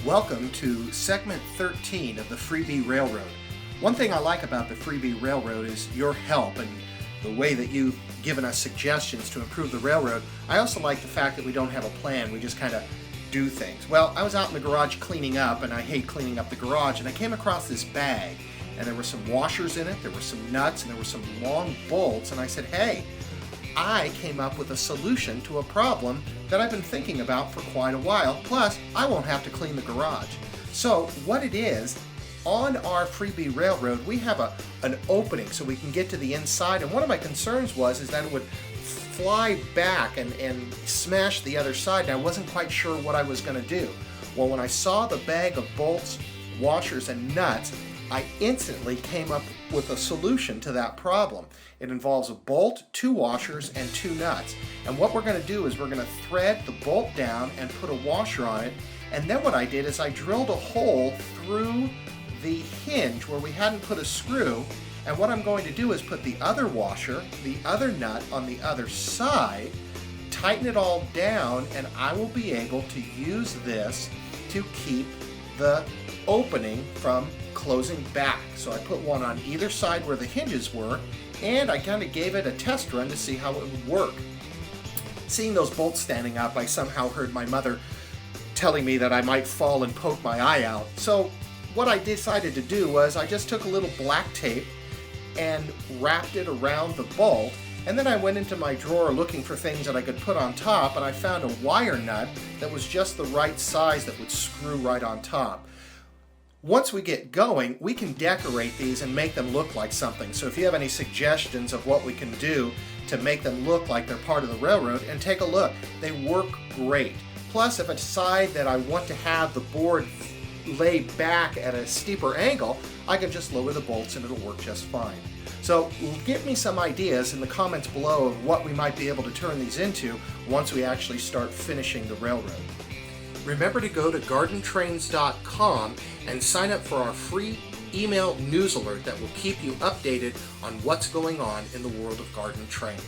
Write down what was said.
Welcome to segment 13 of the Freebie Railroad. One thing I like about the Freebie Railroad is your help and the way that you've given us suggestions to improve the railroad. I also like the fact that we don't have a plan, we just kind of do things. Well, I was out in the garage cleaning up, and I hate cleaning up the garage, and I came across this bag, and there were some washers in it, there were some nuts, and there were some long bolts, and I said, hey, I came up with a solution to a problem that I've been thinking about for quite a while, plus I won't have to clean the garage. So what it is, on our Freebie Railroad, we have an opening so we can get to the inside, and one of my concerns was that it would fly back and smash the other side, and I wasn't quite sure what I was going to do. Well, when I saw the bag of bolts, washers, and nuts, I instantly came up with a solution to that problem. It involves a bolt, 2 washers, and 2 nuts. And what we're going to do is we're going to thread the bolt down and put a washer on it. And then what I did is I drilled a hole through the hinge where we hadn't put a screw. And what I'm going to do is put the other washer, the other nut on the other side, tighten it all down, and I will be able to use this to keep the opening from closing back. So I put one on either side where the hinges were, and I kind of gave it a test run to see how it would work. Seeing those bolts standing up, I somehow heard my mother telling me that I might fall and poke my eye out. So what I decided to do was I just took a little black tape and wrapped it around the bolt, and then I went into my drawer looking for things that I could put on top, and I found a wire nut that was just the right size that would screw right on top. Once we get going, we can decorate these and make them look like something. So if you have any suggestions of what we can do to make them look like they're part of the railroad, and take a look, they work great. Plus, if I decide that I want to have the board lay back at a steeper angle, I can just lower the bolts and it'll work just fine. So give me some ideas in the comments below of what we might be able to turn these into once we actually start finishing the railroad. Remember to go to gardentrains.com and sign up for our free email news alert that will keep you updated on what's going on in the world of garden trains.